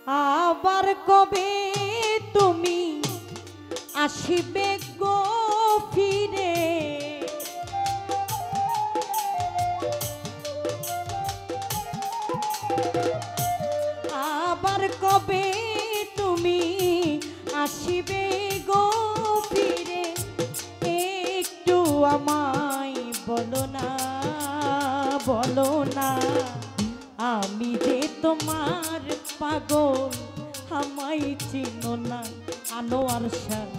আবার কবে তুমি আসিবে গো ফিরে, আবার কবে তুমি আসিবে গো ফিরে, একটু আমায় বলো না, বলো না। আমি যে তোমার পাগল, আমায় চিনো না আনোয়ার শাহ।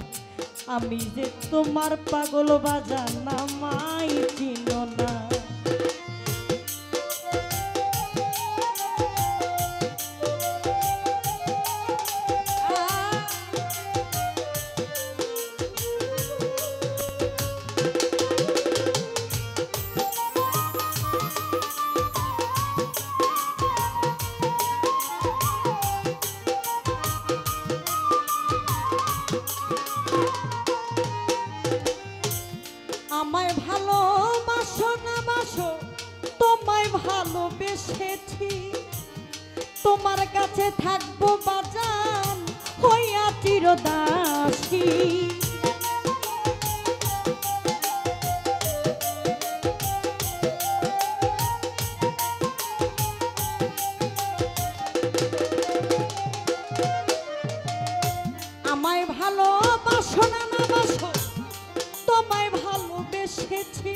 আমি যে তোমার পাগল বাজান, আমায় চিনো না। আমায় ভালোবাসো না বাসো, তোমায় ভালোবেসেছি, তোমার কাছে থাকবো বাজান হইয়া চিরদাসী। আমায় ভালোবাসো না বাসো, তোমায় ভালোবেসেছি,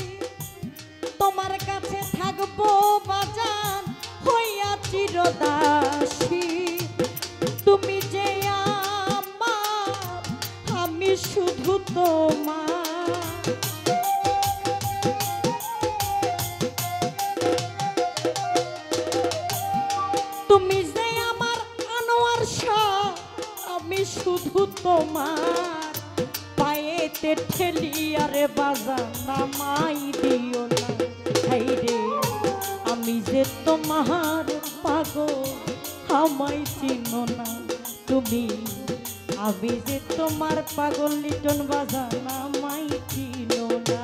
তোমার কাছে থাকবো বাজান হইয়া চিরদাসী। তুমি যে আমার, আমি শুধু তোমার। তুমি যে আমার আনোয়ার শাহ, আমি শুধু তোমার। পায়েতে ঠেলি আরে বাজান নামাই দিও না, হাই রে আমি যে তোমার পাগল, আমায় চিনো না তুমি। আমি যে তোমার পাগল, লিটন বাজান আমায় চিনো না।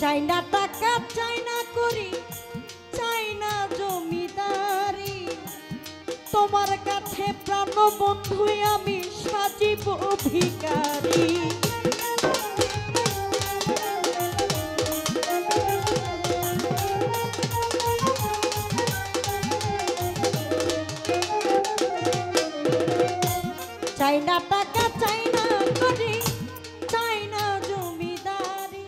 চাই না টাকা, চাই না করি, চাই না জমিদারি, তোমার কাছে প্রাণ বন্ধু আমি সাজিব ভিখারি। চাই না টাকা, চাই না করি, চাই না জমিদারি,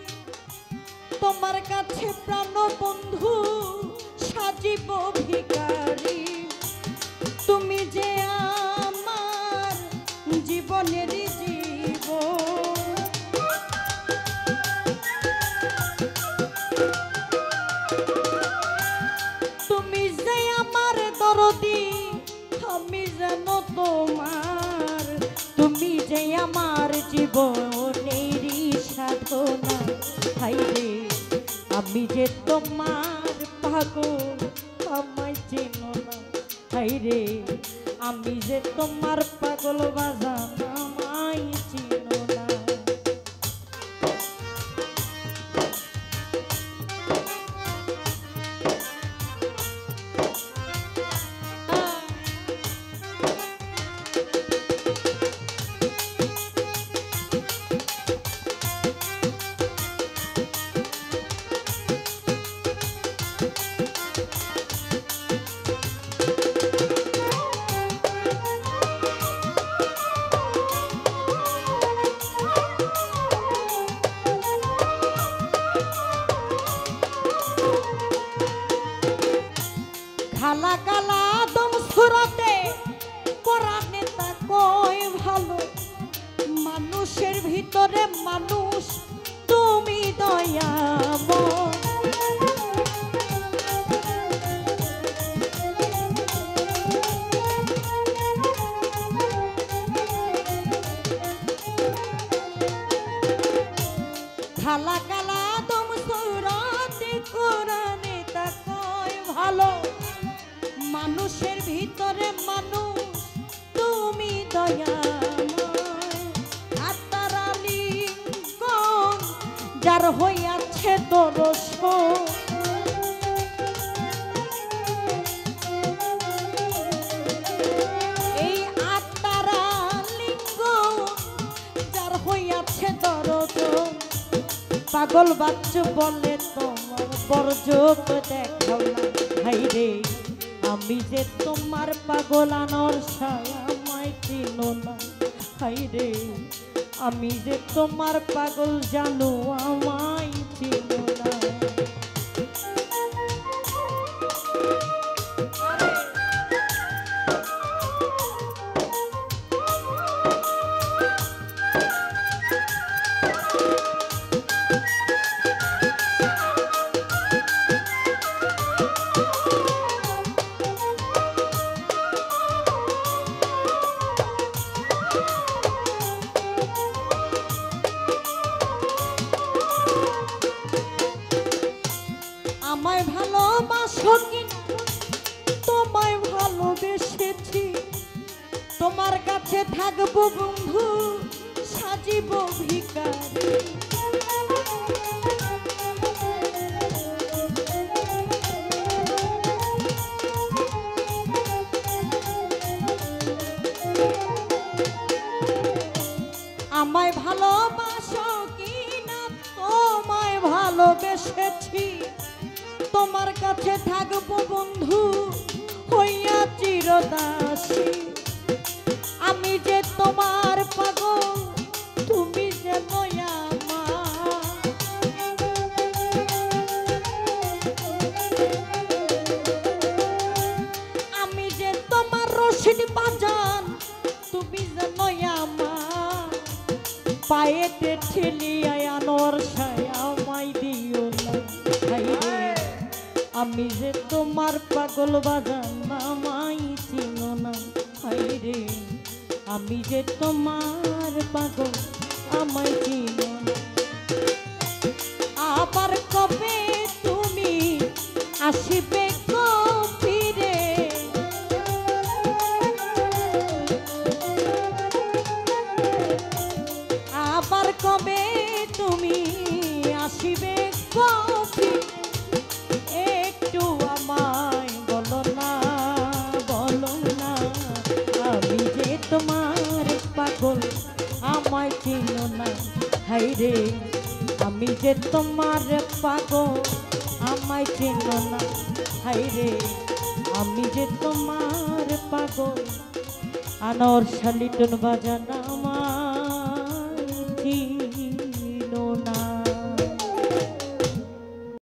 তোমার কাছে প্রাণ বন্ধু সাজিব ভিখারি। তুমি যে আমার জীবনের জীবন, তুমি যে আমার দরদি, আমি যেন তোমার। তুমি যে আমার জীবনেরই সাধনা, হাই রে আমি যে তোমার পাগল, আমায় চিনো না, হাই রে আমি যে তোমার পাগল বাজান আমায় চিনো না। মনের ভিতরে মানুষ তুমি দয়াময় আত্মার আলিঙ্গন যার হইয়াছে দর্শন এই আত্মার আলিঙ্গন যার হইয়াছে দর্শন পাগল বাচ্চু বলে তোমার বরযোগ দেখাও না হাইরে আমি যে তোমার পাগল আনোর ছায়া আমায় চিনো না হাইরে আমি যে তোমার পাগল জানো আমায় চিনো না আমায় ভালোবাসো কিনা তোমায় ভালোবেসেছি তোমার কাছে থাকবো বন্ধু সাজিব ভিখারি আমায় ভালোবাসো কিনা তোমায় ভালোবেসেছি তোমার কাছে থাকবো বন্ধু হইয়া চিরদাসী আমি যে তোমার পাগল তুমি যে আমি যে তোমার রশিদ বাজান তুমি যে নয়ামা পায়েতে ঠেলিয়া আনোর ছায়া আমায় দিও না আমি যে তোমার পাগল বাজান আমায় চিনো না হাইরে আমি যে তোমার পাগল আমায় চিনো না আবার কবে তুমি আসিবে গো ফিরে আবার কবে তুমি আসিবে গো ফিরে একটু আমায় বলো না আমি যে তোমার পাগল আমায় চিনো না হাইরে আমি যে তোমার পাগল আমায় চিনো না হাইরে আমি যে তোমার পাগল আনোর শালিটন বাজানা আমার